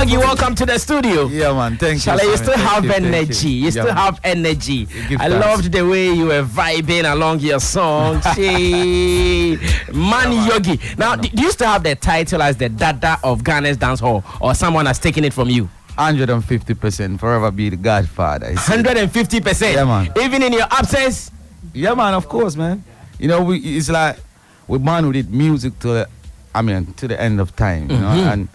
Yoggie, welcome to the studio. Yeah, man. Thank you. Shall you still have energy? You still have energy. I loved the way you were vibing along your song. Man, Yoggie. Now, do you still have the title as the Dada of Ghana's dancehall, or someone has taken it from you? 150%. Forever be the Godfather. 150%. Yeah, man. Even in your absence. Yeah, man. Of course, man. You know, it's like we man with it music to the end of time. You know, and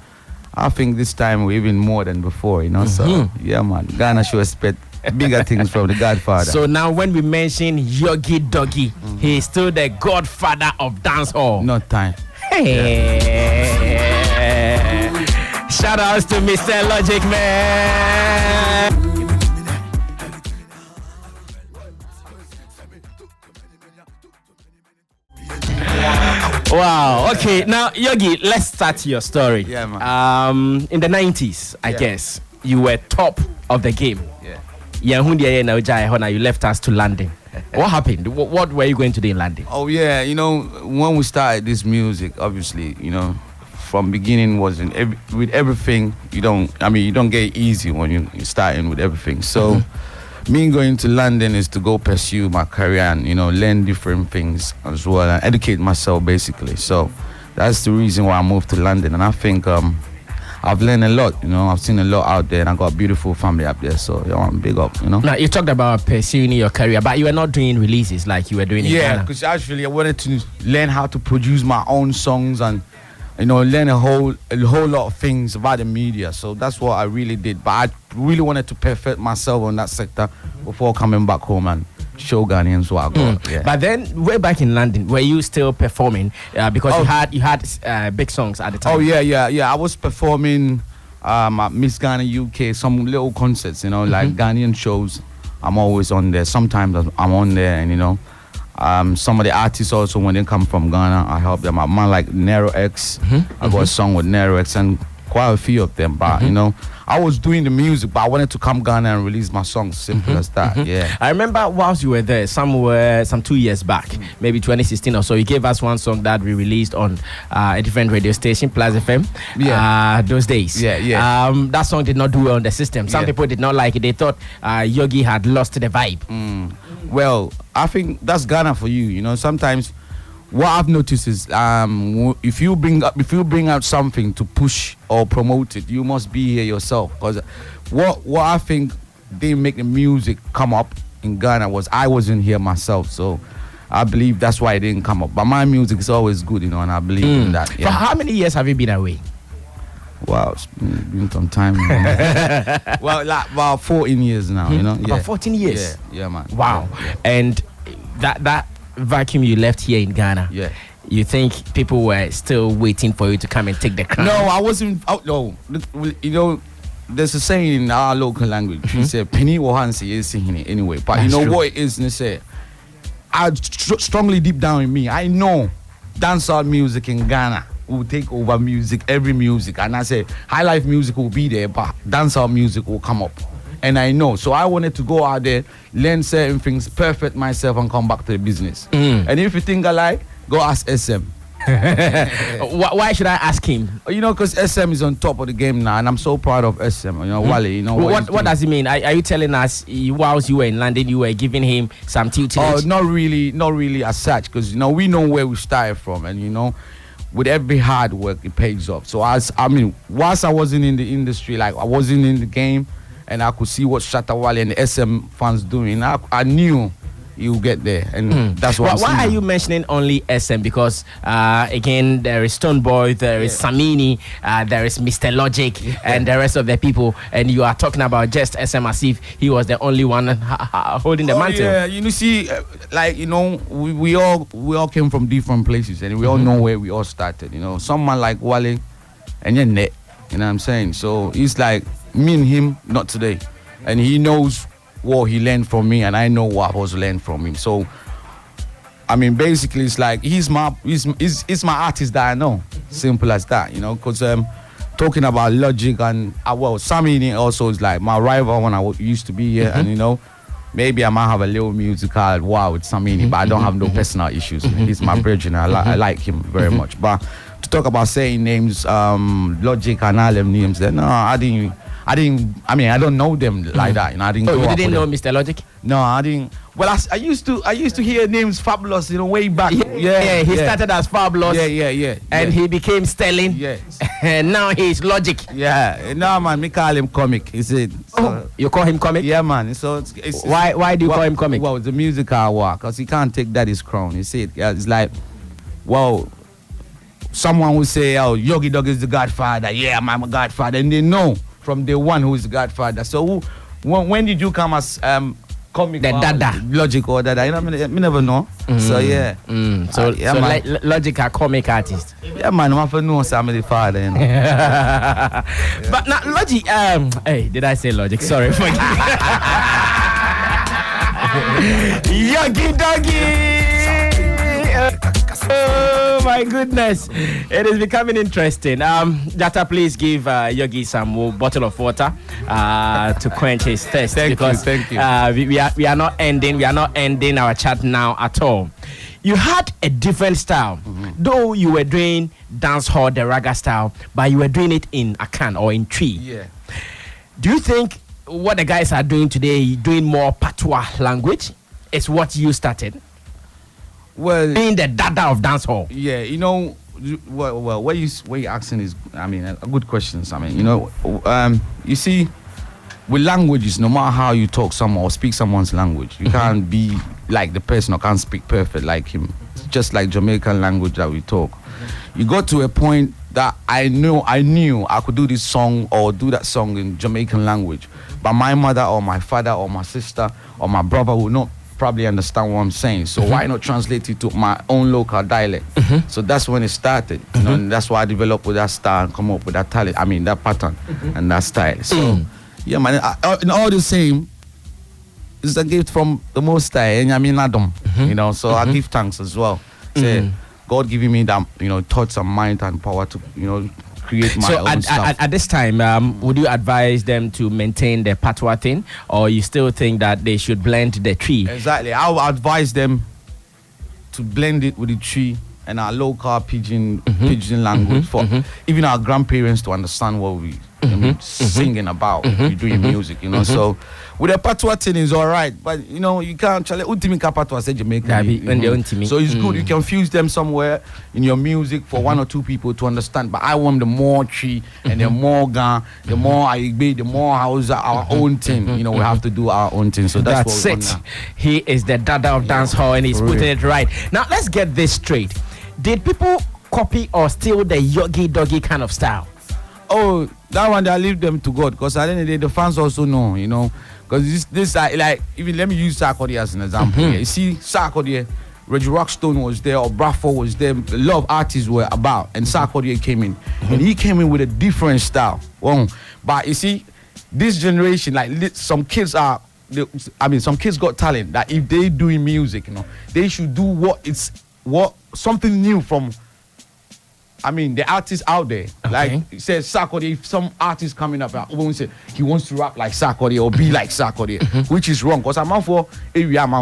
I think this time we're even more than before. You know, so yeah, man. Ghana should expect bigger things from the Godfather. So now, when we mention Yoggie Doggie, he is still the Godfather of dancehall. No time. Hey. Shout outs to Mr. Logic, man. Wow. Okay. Now, Yoggie, let's start your story. Yeah, man. In the 90s, I guess you were top of the game. Yeah. You left us to London. What happened? What were you going to do in London? Oh yeah, you know, when we started this music, obviously, you know, from beginning wasn't with everything. You don't get it easy when you're starting with everything. So me going to London is to go pursue my career and, you know, learn different things as well and educate myself basically. So that's the reason why I moved to London, and I think I've learned a lot, you know. I've seen a lot out there, and I got a beautiful family up there. So I'm big up, you know. Now, you talked about pursuing your career, but you were not doing releases like you were doing in Ghana. Yeah, because actually I wanted to learn how to produce my own songs and, you know, learn a whole lot of things about the media. So that's what I really did. But I really wanted to perfect myself on that sector before coming back home and show Ghanaians what I got. Yeah. But then, way back in London, were you still performing? Because you had big songs at the time. Oh yeah. I was performing at Miss Ghana UK, some little concerts, you know, like Ghanaian shows. I'm always on there. Sometimes I'm on there, and you know, some of the artists also, when they come from Ghana, I help them. A man like Nero X, I got a song with Nero X and quite a few of them. But you know, I was doing the music, but I wanted to come Ghana and release my songs. Simple as that. Yeah. I remember whilst you were there, some 2 years back, maybe 2016 or so, you gave us one song that we released on a different radio station, Plus FM. Yeah. Those days. Yeah. That song did not do well on the system. Some people did not like it. They thought Yoggie had lost the vibe. Well, I think that's Ghana for you. You know, sometimes what I've noticed is if you bring out something to push or promote it, you must be here yourself. Because what I think didn't make the music come up in Ghana was I wasn't here myself. So I believe that's why it didn't come up. But my music is always good, you know, and I believe in that. For how many years have you been away? Wow, it's been some time. Well, like about 14 years now, you know. About 14 years? Yeah, man. Wow. Yeah. And that vacuum you left here in Ghana, you think people were still waiting for you to come and take the crown? No, I wasn't. No, you know, there's a saying in our local language. We say, "Penny Wahansi is singing it anyway." But you know true. What it is? They say, I strongly deep down in me, I know dancehall music in Ghana will take over every music, and I say high life music will be there, but dancehall music will come up. And I know, so I wanted to go out there, learn certain things, perfect myself, and come back to the business. And if you think I like, go ask SM. Why should I ask him? You know, because SM is on top of the game now, and I'm so proud of SM. You know, Wale. You know what does it mean? Are you telling us whilst you were in London, you were giving him some tutelage? Oh, not really as such, because you know we know where we started from, and you know, with every hard work, it pays off. So whilst I wasn't in the industry, like I wasn't in the game, and I could see what Shatta Wale and the SM fans doing, I knew you get there, and that's what. Why are you mentioning only SM? Because again, there is Stoneboy, there is Samini, there is Mr. Logic, and the rest of the people, and you are talking about just SM as if he was the only one holding the mantle. Yeah, you see, like you know, we all came from different places, and we all know where we all started. You know, someone like Wale, and then Net. You know what I'm saying? So it's like me and him, not today, and he knows what he learned from me, and I know what I was learned from him. So I mean, basically, it's like he's my artist that I know. Simple as that, you know. Because talking about Logic and Samini also is like my rival when I used to be here, and you know, maybe I might have a little musical wow with Samini, but I don't have no personal issues. He's my brethren. I like him very much. But to talk about saying names, Logic and all them names. Then no, I didn't. I mean, I don't know them like that. You know, I didn't. Oh, you didn't know Mr. Logic? No, I didn't. Well, I used to hear names Fabulous, you know, way back. Yeah. He started as Fabulous. Yeah. And he became Sterling. Yes. And now he's Logic. Yeah. No, man, me call him Comic. He said. So, you call him Comic? Yeah, man. So why do you call him Comic? Well, the music I work, because he can't take daddy's crown. You see, it's like, well, someone will say, oh, Yoggie Doggie is the Godfather. Yeah, I'm a Godfather, and they know from day one who is the Godfather. So when did you come as Comic? The Dada. Logic or Dada? You know, I never know. So yeah. So man. Logic are comic artist. Yeah, man. I'm for no family father. You know? But now Logic. Hey, did I say Logic? Sorry. Yoggie Doggie. Oh my goodness, it is becoming interesting. Shatta, please give Yoggie some bottle of water to quench his thirst. Thank you. We are not ending our chat now at all. You had a different style, though you were doing dancehall, the raga style, but you were doing it in Akan or in Tree. Yeah. Do you think what the guys are doing today, doing more patois language, is what you started? Well, being the Dada of dancehall. Yeah, you know, well, what you asking is, I mean, a good questions. I mean, you know, you see, with languages, no matter how you talk someone or speak someone's language, you can't be like the person or can't speak perfect like him. It's just like Jamaican language that we talk. You got to a point that I knew I could do this song or do that song in Jamaican language, but my mother or my father or my sister or my brother would not probably understand what I'm saying. So why not translate it to my own local dialect? So that's when it started. You know, and that's why I developed with that style and come up with that talent. I mean, that pattern and that style. So yeah, man. In all the same, it's a gift from the Most High, and I mean Adam. You know, so I give thanks as well. Say, God giving me that, you know, thoughts and mind and power to, you know, create my own stuff. At this time, would you advise them to maintain the patois thing, or you still think that they should blend the Tree? Exactly. I would advise them to blend it with the Tree and our local pidgin language for even our grandparents to understand what we singing about, doing music, you know. So with the patois thing is all right, but you know, you can't tell it. Patois say Jamaican. So it's good. You can fuse them somewhere in your music for one or two people to understand. But I want the more Tree and the more Gan, the more Aigbe, the more Hausa, our own thing. You know, we have to do our own thing. So that's what it. He is the Dada of dancehall, and he's putting it right. Now let's get this straight. Did people copy or steal the Yoggie Doggie kind of style? Oh, that one, I leave them to God, because at the end of the day, the fans also know, you know. Because this like, even let me use Sarkodie as an example. You see, Sarkodie, Reggie Rockstone was there, or Bradford was there. A lot of artists were about, and Sarkodie came in. And he came in with a different style. But you see, this generation, like some kids some kids got talent that if they doing music, you know, they should do something new from, I mean, the artists out there. Okay. Like, it says Sarkodie, if some artist coming up, he wants to rap like Sarkodie or be like Sarkodie, which is wrong, because I'm out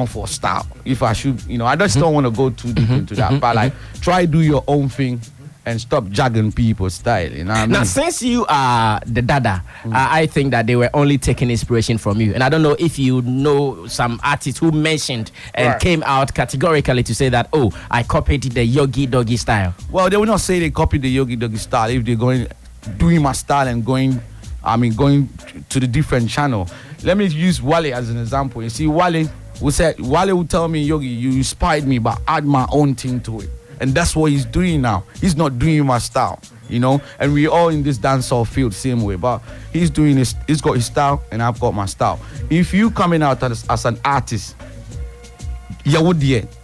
for style. If I should, you know, I just don't want to go too deep into that. But like, try do your own thing and stop jagging people's style, you know what I mean? Now, since you are the Dada, I think that they were only taking inspiration from you. And I don't know if you know some artists who mentioned and came out categorically to say that, oh, I copied the Yoggie Doggie style. Well, they will not say they copied the Yoggie Doggie style if they're doing my style and going to the different channel. Let me use Wale as an example. You see, Wale would tell me, Yoggie, you inspired me, but add my own thing to it. And that's what he's doing now. He's not doing my style, you know. And we all in this dancehall field same way. But he's doing this. He's got his style, and I've got my style. If you coming out as an artist,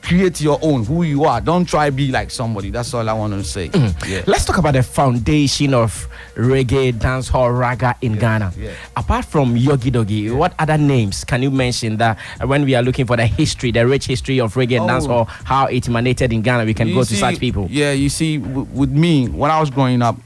create your own, who you are. Don't try to be like somebody. That's all I want to say. Yeah. Let's talk about the foundation of reggae, dancehall, raga in Ghana. Yeah. Apart from Yoggie Doggie, what other names can you mention that when we are looking for the history, the rich history of reggae and dancehall, how it emanated in Ghana, we can go to such people? Yeah, you see, with me, when I was growing up,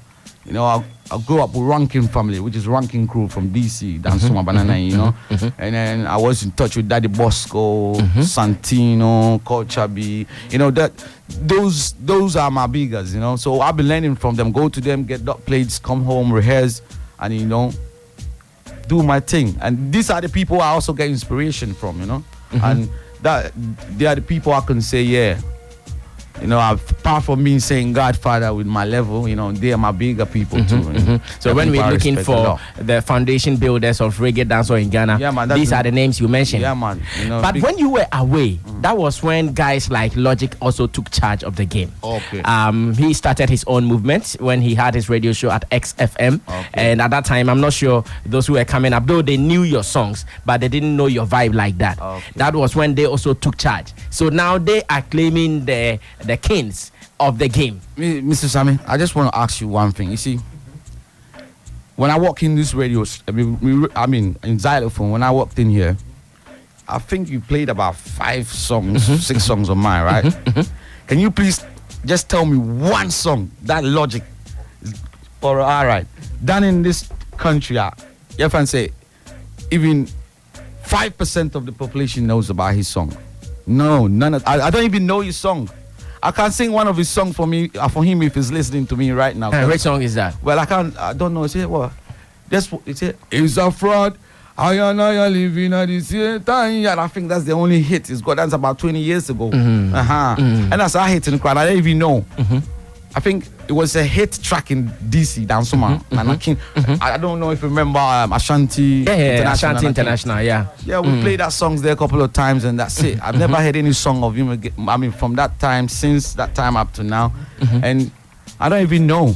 you know, I grew up with Rankin family, which is Rankin crew from DC, Dansuma Banana, you know. And then I was in touch with Daddy Bosco, Santino, Culture B, you know, those are my biggers, you know. So I've been learning from them, go to them, get dub plates, come home, rehearse, and you know, do my thing. And these are the people I also get inspiration from, you know. And that they are the people I can say, yeah. You know, apart from me saying Godfather with my level, you know, they are my bigger people too. You know? So when we're looking for the foundation builders of reggae dancehall in Ghana, yeah, man, these are the names you mentioned. Yeah, man. You know, but when you were away, that was when guys like Logic also took charge of the game. Okay. He started his own movement when he had his radio show at XFM. Okay. And at that time, I'm not sure those who were coming up, though they knew your songs, but they didn't know your vibe like that. Okay. That was when they also took charge. So now they are claiming the kings of the game. Mr. Sammy, I just want to ask you one thing. You see, when I walk in this radio, I mean, in xylophone, when I walked in here, I think you played about 5 songs, 6 songs of mine, right? Can you please just tell me one song that Logic or all right done in this country? You can say even 5% of the population knows about his song. No, none of. I don't even know his song. I can't sing one of his songs for him if he's listening to me right now. Which song is that? Well, I don't know. Is it what? It's a fraud. I are living at the same time. And I think that's the only hit he's got. That's about 20 years ago. And that's a hit in the crowd. I don't even know. I think it was a hit track in DC, Dansuma. I don't know if you remember Ashanti International. Ashanti International, yeah. Yeah, we played that songs there a couple of times and that's it. I've never heard any song of him again. I mean, from that time, since that time up to now. And I don't even know.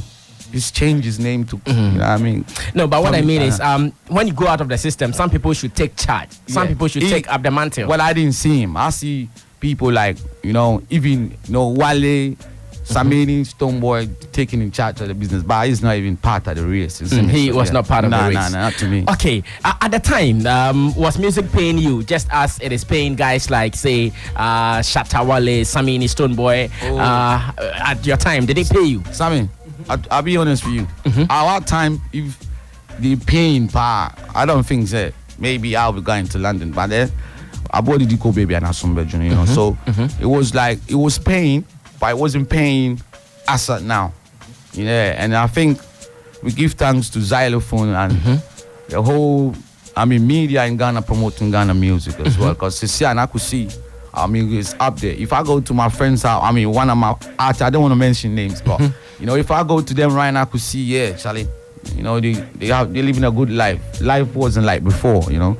He's changed his name to, you know what I mean? No, but what I mean is, when you go out of the system, some people should take charge. Some people should take up the mantle. Well, I didn't see him. I see people like, you know, even, you know, Wale, Samini, Stoneboy taking in charge of the business, but he's not even part of the race. He was not part of the race. No, not to me. Okay, at the time, was music paying you just as it is paying guys like, say, Shatta Wale, Samini, Stoneboy? At your time, did they pay you? Sammy, I'll be honest with you. At our time, if the paying part, I don't think that maybe I'll be going to London, but then I bought the Dico Baby and Asumbe, you know. So it was like, it was paying, but it wasn't paying as at now. Yeah, and I think we give thanks to Xylophone and the whole, I mean, media in Ghana promoting Ghana music as well. Because Sisia and I could see, I mean, it's up there. If I go to my friend's house, I mean, one of my artists, I don't want to mention names, but, you know, if I go to them right now, I could see, yeah, Charlie, you know, they're living a good life. Life wasn't like before, you know.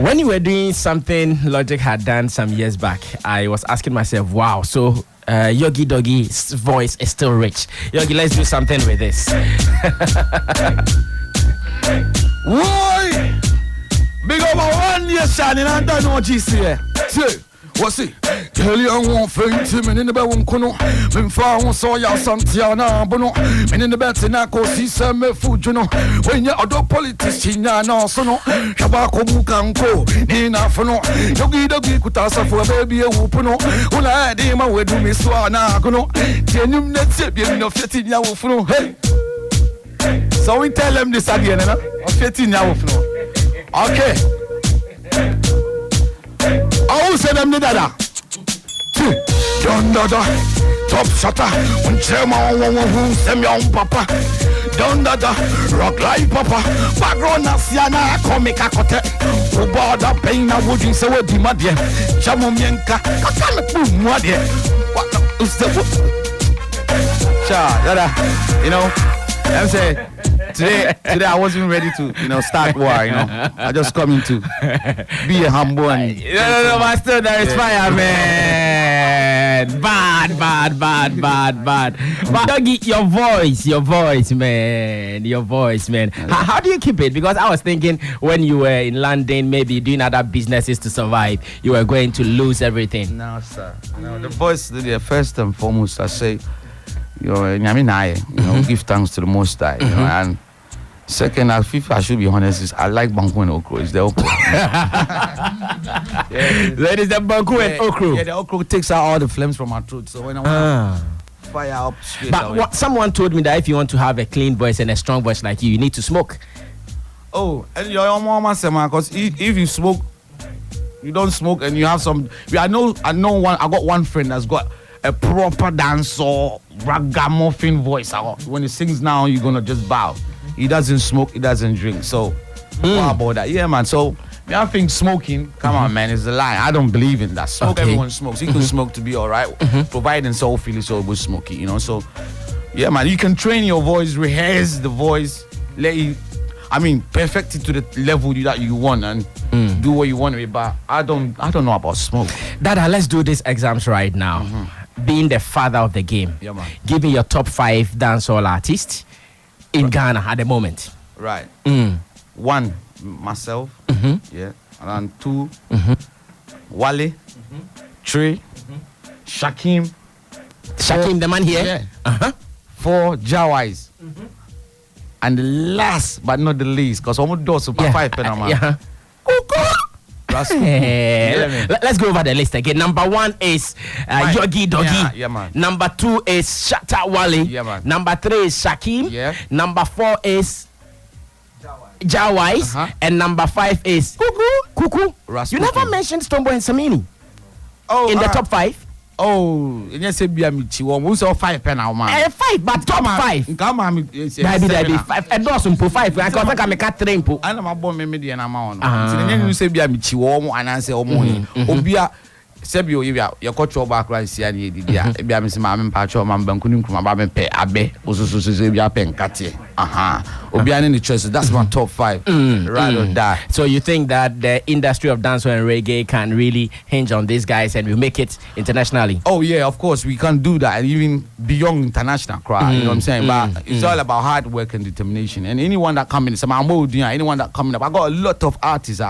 When you were doing something Logic had done some years back, I was asking myself, wow, so Yoggie Doggie's voice is still rich. Yoggie, let's do something with this. Why? Big up my 1 year shining and don't know what you see. What's it? Tell you I won't faint him in the bed won't come. Been far on so ya Santiana Bono. And in the bed in a cosi semi food, you know. When you're other politician, no so no. Shabako Mukanko, Nina Fono. Yoggie Doggie could ask for a baby a whoopono. When I had him, I would do me so I go. Genuine net tip, you know, 15 year old. Hey. So we tell them this again, 15 year old. Okay. I will say them the dada. Don dada, top shutter. When chairman won't send me on papa. Don dada, rock like papa. Background Asiana, comic akote. Ubada pain, I wouldn't say what the mother. Chamumienka, Kakame boom, what here? What is the Cha, dada, you know, I'm saying. Today I wasn't ready to, you know, start war, you know. I just coming to be a humble and no, but still there is fire, man. Bad. But Doggie, your voice, man. How do you keep it? Because I was thinking when you were in London, maybe doing other businesses to survive, you were going to lose everything. No, sir. No, the voice, the first and foremost, I say, you know, give thanks to the Most High, you know, and second, I should be honest, is I like Banku and Okro. It's the Okro. That is the Banku and Okro. Yeah, the Okro takes out all the flames from my throat. So when I fire up straight But away. what, someone told me that if you want to have a clean voice and a strong voice like you need to smoke. Oh, and your mama said, man, because if you smoke, you don't smoke, and you have some. I know one. I got one friend that's got a proper dancer, ragamuffin voice. When he sings now, you're gonna just bow. He doesn't smoke, he doesn't drink. So, what about that? Yeah, man. So, I think smoking, come on, man, is a lie. I don't believe in that. Smoke, everyone smokes. You can smoke to be all right, providing so feel so was smoky, you know. So, yeah, man, you can train your voice, rehearse the voice, perfect it to the level that you want and do what you want with it. But I don't know about smoke. Dada, let's do these exams right now. Being the father of the game, Yeah, man. give me your top 5 dancehall artists in Ghana at the moment. Right. 1, myself. Yeah. And 2, Wale. 3, Shakim. Shakim, the man here. Yeah. 4, Jawais. And the last but not the least, because almost do super 5 man. Yeah. Yeah, Let's go over the list again. Number 1 is Yoggie Doggie. Yeah, man. Number 2 is Shatta Wale. Yeah, man. Number 3 is Shakim. Yeah. Number 4 is Jawais. And number 5 is Kuku. You never mentioned Stonebwoy and Samini in the top 5. Oh, and you say be a michi. We saw 5 now, man. 5, but top 5. Come on, Maybe 5. And those 5. I can't make a train. I know my boy made the amount. So then you say be a michi and I say Obia. Sebio, your cultural background, see, and you did. Yeah, be a Miss Mamma Pacho, Mambankunim, Mababe, Abe, also Zebia Pen Katia. Obian in the church. That's my top 5. Right or die. So you think that the industry of dancehall and reggae can really hinge on these guys and we make it internationally? Oh yeah, of course we can do that, and even beyond international crowd. You know what I'm saying? But it's all about hard work and determination. And anyone that come in, anyone that coming up, I got a lot of artists.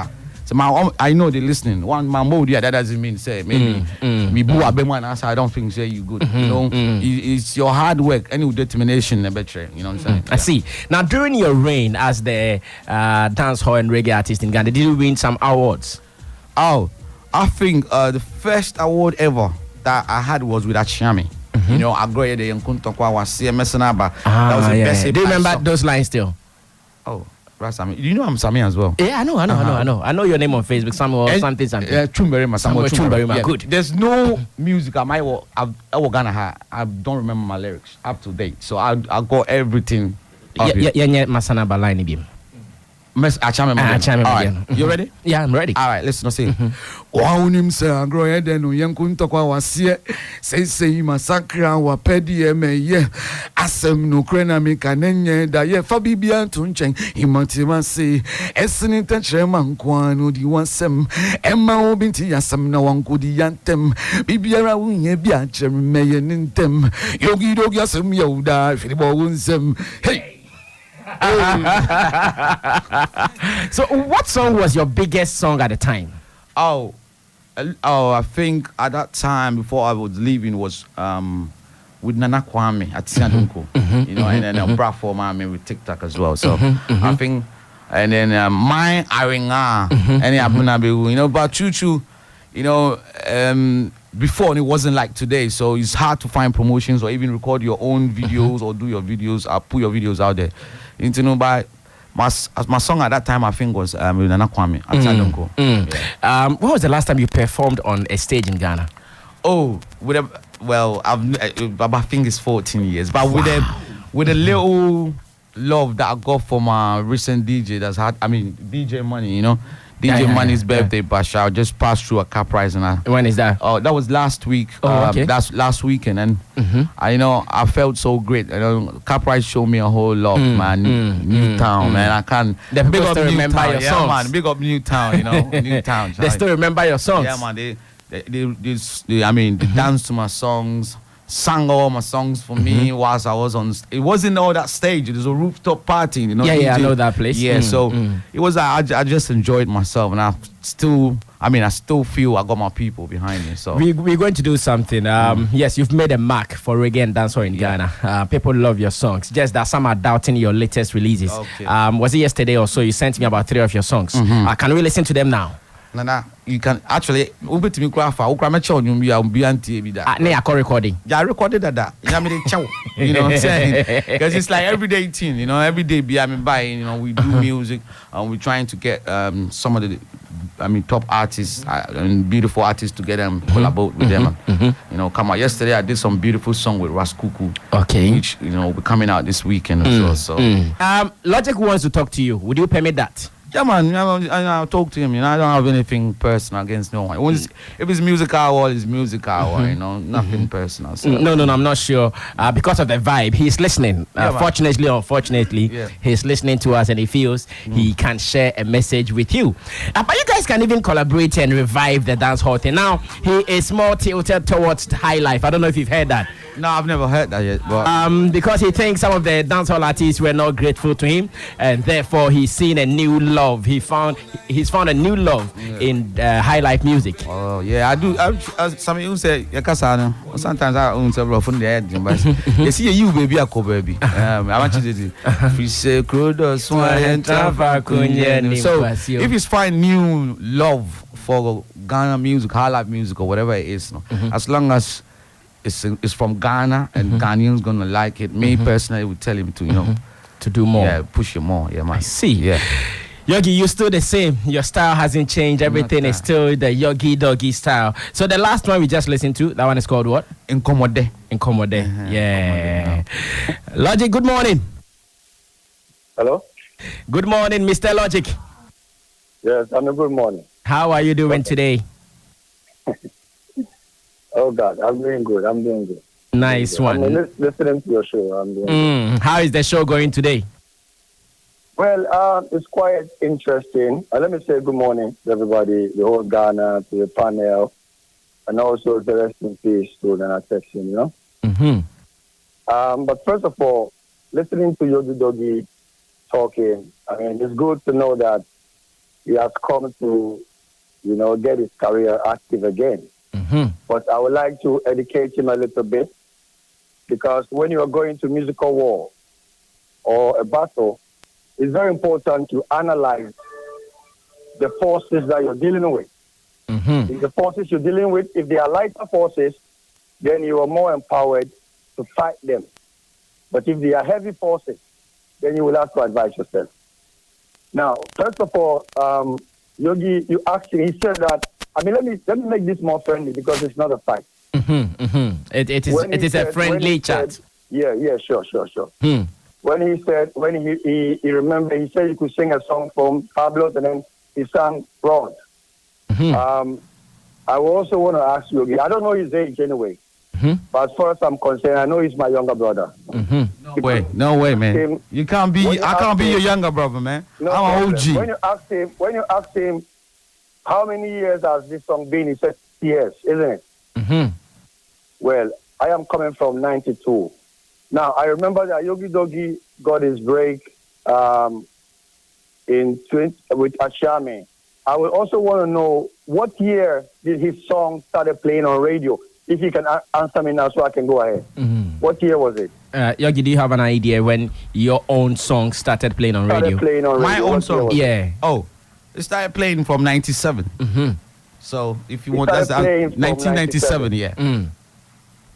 So I know they're listening. One my mode, that doesn't mean say maybe me boo abema and I don't think say you good. You know, it's your hard work and your determination and better. You know what I'm saying? I see. Now during your reign as the dancehall and reggae artist in Ghana, did you win some awards? Oh, I think the first award ever that I had was with Achami. You know, I go there and Kuntokwa was CMS Naba. That was the best. Do you remember those lines still? Oh. Sami. You know I'm Sami as well. Yeah, I know. I know your name on Facebook, Samuel something. Yeah, Chumberima. Samuel Chumberima. Yeah. Good. There's no music I Gonna have. I don't remember my lyrics up to date. So I got everything. Yeah, Masana Balani Bim. You ready? Yeah, I'm ready. All right, listen, say. Waunim se agroye denu yenkunto kwa wasie say masakra wa pedi emeye asem no krena me kanenye da ye fa bibia tunchen imatima se esini tenchre mankwanu di wansem emma obinti yasem na wankudi yantem bibiara wunye bia chemeye nintem Yoggie Doggie asem yoda filibo wunsem hey. So what song was your biggest song at the time? Oh, I think at that time before I was leaving was with Nana Kwame at Siadunko, you know, and then Brafo Mami with TikTok as well. So I think, and then my Aringa and Abunabi, you know, but Chuchu, you know, before it wasn't like today, so it's hard to find promotions or even record your own videos or do your videos or put your videos out there. You know, by my song at that time I think was with Nana Kwame at Siadunko. When was the last time you performed on a stage in Ghana? Oh, I think it's 14 years, but with a little love that I got from my recent DJ DJ Money, you know. DJ Money's birthday bash. I just passed through a car prize and when is that? Oh, that was last week. Okay. That's last weekend, and I felt so great. You know, car prize showed me a whole lot, man. Newtown, man. I can't. The big up remember your songs. Yeah, man. Big up Newtown. You know, Newtown. They still remember your songs. Yeah, man. They dance to my songs. Sang all my songs for me whilst I was on. It wasn't all that stage. It was a rooftop party, you know. Yeah, I know that place. Yeah, so it was. I just enjoyed myself, and I still feel I got my people behind me. So we're going to do something. Yes, you've made a mark for reggae and dancehall in Ghana. People love your songs. Just that some are doubting your latest releases. Okay. Was it yesterday or so? You sent me about 3 of your songs. Can we listen to them now? Nana, you can actually over to me craft. Be anti recording. Yeah, I recorded that. You know what I'm saying? Because it's like everyday thing. You know, every day be buying. You know, we do music and we're trying to get some of the top artists and beautiful artists together and collaborate with them. And, come out. Yesterday I did some beautiful song with Raskuku. Okay. Which will be coming out this weekend as well. So Logic wants to talk to you. Would you permit that? Yeah, man. I'll talk to him. I don't have anything personal against no one. If it's music hour, it's music hour. Nothing personal. So. No, I'm not sure. Because of the vibe, he's listening. Fortunately or unfortunately, he's listening to us and he feels he can share a message with you. But you guys can even collaborate and revive the dance hall thing. Now, he is more tilted towards high life. I don't know if you've heard that. No, I've never heard that yet. But because he thinks some of the dancehall artists were not grateful to him, and therefore he's seen a new love. He's found a new love in high life music. Oh yeah, I do. Some you say sometimes I own several from the head. You see you baby, I call baby. I want you to do. So if you find new love for Ghana music, high life music, or whatever it is, as long as it's from Ghana and Ghanaians gonna like it. Me personally would tell him to to do more. Yeah, push you more. Yeah, man. I see. Yeah. Yoggie, you're still the same. Your style hasn't changed. Everything is still the Yoggie Doggie style. So the last one we just listened to, that one is called what? Incommode. Yeah. Logic, good morning. Hello? Good morning, Mr. Logic. Yes, good morning. How are you doing today? Oh, God, I'm doing good. Nice one. I'm listening to your show. I'm doing good. How is the show going today? Well, it's quite interesting. Let me say good morning to everybody, the whole Ghana, to the panel, and also the rest in peace to the section, But first of all, listening to Yoggie Doggie talking, it's good to know that he has come to, get his career active again. But I would like to educate him a little bit, because when you are going to musical war or a battle, it's very important to analyze the forces that you're dealing with. If the forces you're dealing with, if they are lighter forces, then you are more empowered to fight them. But if they are heavy forces, then you will have to advise yourself. Now, first of all, Yoggie, you asked him, he said that, let me make this more friendly, because it's not a fight. It is a friendly chat. Sure. When he remembered, he said he could sing a song from Pablo, and then he sang Broad. I also want to ask you, I don't know his age anyway, but as far as I'm concerned, I know he's my younger brother. No way, man. I can't be your younger brother, man. No I'm an OG. When you asked him, how many years has this song been? He said years, isn't it? Well, I am coming from 92. Now, I remember that Yoggie Doggie got his break with Ashame. I would also want to know, what year did his song started playing on radio? If you can answer me now so I can go ahead. What year was it? Yoggie, do you have an idea when your own song started playing on radio? My own song? Yeah. Oh, it started playing from 97. So if you want, that's 1997, yeah.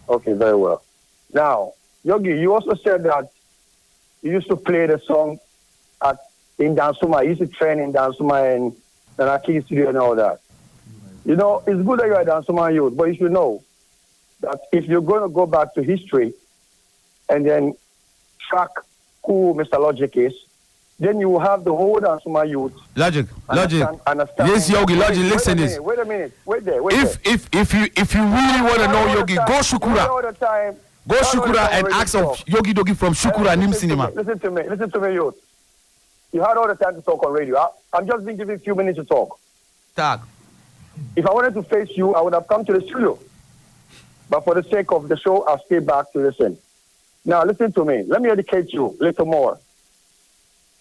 Okay, very well. Now, Yoggie, you also said that you used to play the song in Dansuma. You used to train in Dansuma and Nanaki Studio and all that. It's good that you're a Dansuma youth, but you should know that if you're going to go back to history and then track who Mr. Logic is, then you will have the whole Dansuma youth. Logic. Understand. Yes, Yoggie, Logic, listen this. Wait a minute. Wait there. If you really want to know Yoggie, go Shukura. Go Shukura and ask of Yoggie Doggie from Shukura Nim Cinema. Listen to me, youth. You had all the time to talk on radio. I'm just being given a few minutes to talk. Talk. If I wanted to face you, I would have come to the studio. But for the sake of the show, I'll stay back to listen. Now, listen to me. Let me educate you a little more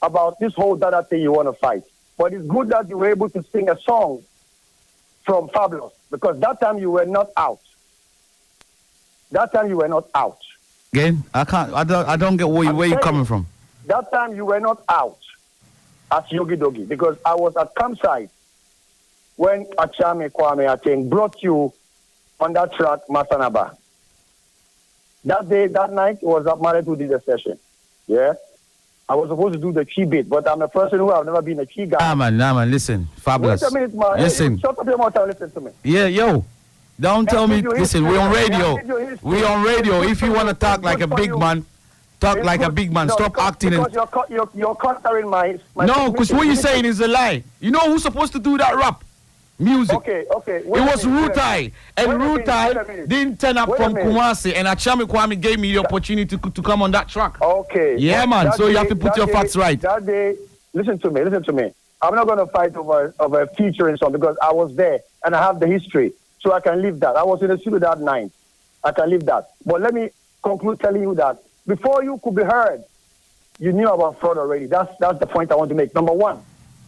about this whole data thing you want to fight. But it's good that you were able to sing a song from Fabulous, because that time you were not out. Again, I don't get where you're coming from. That time you were not out as Yoggie Doggie, because I was at campsite when Achame Kwame, I think, brought you on that track, Masanaba. That day, that night, it was Married who did the session. Yeah? I was supposed to do the key bit, but I'm a person who have never been a key guy. Nah, man, listen. Fabulous. Wait a minute, man. Listen. Hey, shut up your mouth and listen to me. Yeah, yo. Don't tell me. Listen, we're on radio. We're on radio. If you want to talk like a big man, talk like a big man. Stop acting. Because you're countering my no, because what you're saying is a lie. You know who's supposed to do that rap? Music. Okay. It was Rutai. And Rutai didn't turn up from Kumasi. And Achame Kwame gave me the opportunity to come on that track. Okay. Yeah, man. So you have to put your facts right. That day, listen to me. I'm not going to fight over a featuring song because I was there and I have the history. So I can leave that. I was in the studio that night. I can leave that. But let me conclude telling you that before you could be heard, you knew about fraud already. That's the point I want to make. Number one,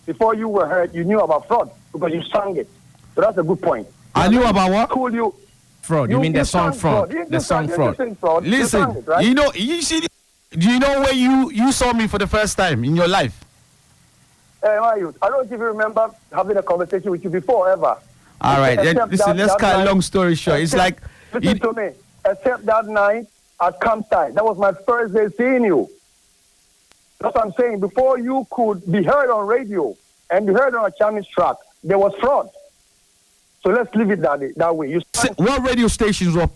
before you were heard, you knew about fraud because you sang it. So that's a good point. I knew about what? Cool you. Fraud. You mean the song fraud? The song fraud. Listen, it, right? you see, do you know where you saw me for the first time in your life? Hey, I don't even remember having a conversation with you before ever. All right, listen, let's cut a long story short. It's like... Listen to me. Except that night at campsite. That was my first day seeing you. That's what I'm saying. Before you could be heard on radio and be heard on a Chinese track, there was fraud. So let's leave it that way. What radio stations what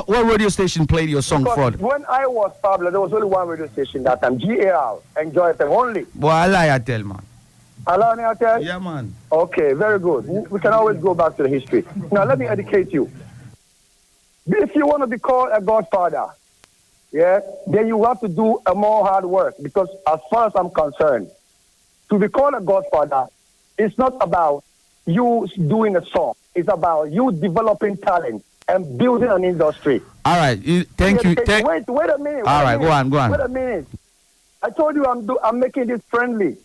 radio station played your song Fraud? When I was popular, there was only one radio station that time, GAR, Enjoy FM only. Well, I lie, I tell, man. Allow me to tell? Yeah, man. Okay, very good. We can always go back to the history. Now, let me educate you. If you want to be called a godfather, yeah, then you have to do a more hard work because as far as I'm concerned, to be called a godfather, it's not about you doing a song. It's about you developing talent and building an industry. All right, thank you. Wait a minute. All right, go on. Wait a minute. I told you I'm making this friendly.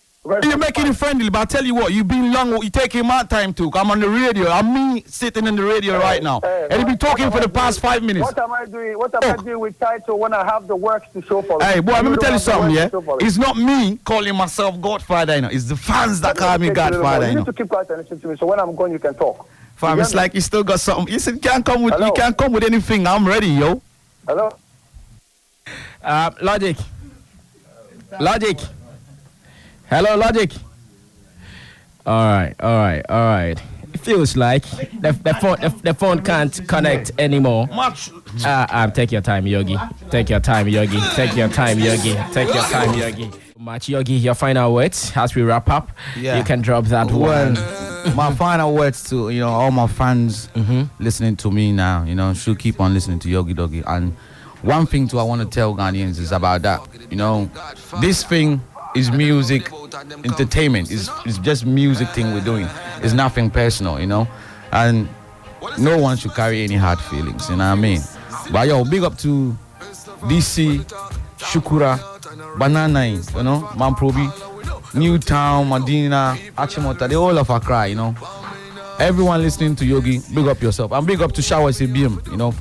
You're making it friendly, but I tell you what, you've been long, you're taking my time too. I'm on the radio. I'm me sitting in the radio right now. And you've been talking for the past 5 minutes. What am I doing? What am I doing with title when I have the work to show for it? Hey, boy, let me tell you something, yeah? It's not me calling myself Godfather, you know. It's the fans that call me Godfather, you know. You need to keep quiet and listen to me, so when I'm gone, you can talk. Fam, it's like you still got something. You said you can't come with anything. I'm ready, yo. Hello? Logic. Hello, Logic. All right. It feels like the phone can't connect anymore. Take your time, Yogi. Take your time, Yogi. Much, Yogi. Your final words as we wrap up. Yeah. You can drop that one. My final words to all my fans listening to me now. Should keep on listening to Yoggie Doggie. And one thing too I want to tell Ghanaians is about that. This thing is music, entertainment. It's just music thing we're doing. It's nothing personal, and no one should carry any hard feelings, you know what I mean? But big up to DC, Shukura, Banana, Mamprobi, Newtown, Medina, Achimota, they all of Accra, Everyone listening to Yogi, big up yourself. And big up to Shatta Wale,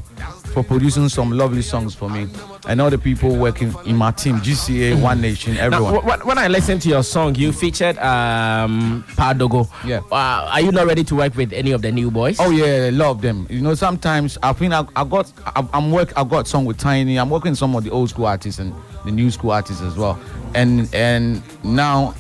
for producing some lovely songs for me. And all the people working in my team, GCA, One Nation, everyone. Now, when I listened to your song, you featured Padogo. Yeah. Are you not ready to work with any of the new boys? Oh yeah, I love them. Sometimes I think I got song with Tiny. I'm working with some of the old school artists and the new school artists as well. And now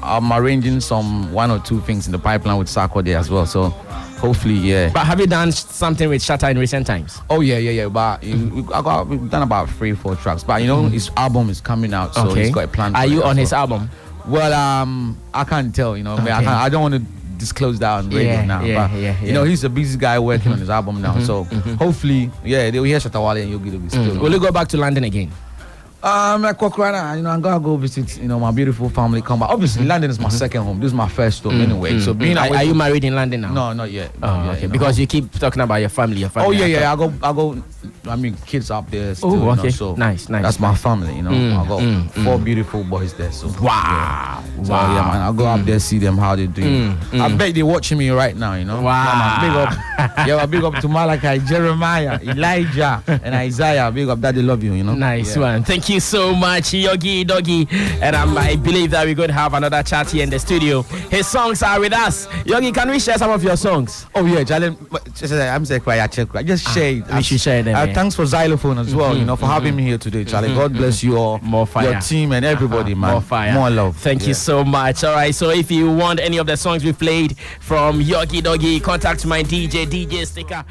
I'm arranging some one or two things in the pipeline with Sako there as well. So hopefully, yeah. But have you done something with Shatta in recent times? Oh yeah. But we've done about 3-4 tracks. But his album is coming out, so he's got a plan. Are you on his album? Well, I can't tell. Okay. I don't want to disclose that on radio now. But he's a busy guy working on his album now. So hopefully, they'll hear Shatta Wale and Yoggie Doggie still. Will you go back to London again? I'm gonna go visit, my beautiful family. Come back. Obviously, London is my second home. This is my first home anyway. So are you married in London now? No, not yet. Okay. Because you keep talking about your family. Oh yeah. I go. Kids up there. Still, oh, okay. So nice. That's my family. I got 4 beautiful boys there. So wow. So yeah, man. I'll go up there, see them how they do. I bet they're watching me right now. Wow. Yeah, man, big up. Yeah, big up to Malachi, Jeremiah, Elijah, and Isaiah. Big up, Daddy love you, you know. Nice one. Thank you so much, Yoggie Doggie. And I believe that we're going to have another chat here in the studio. His songs are with us. Yoggie, can we share some of your songs? Oh yeah, Jalen. I'm saying just share it. We should share them. Thanks for Xylophone as well, you know, for having me here today, Charlie. God bless you all. More fire. Your team and everybody, man. More fire. More love. Thank you so much. All right, so if you want any of the songs we played from Yoggie Doggie, contact my DJ Sticker.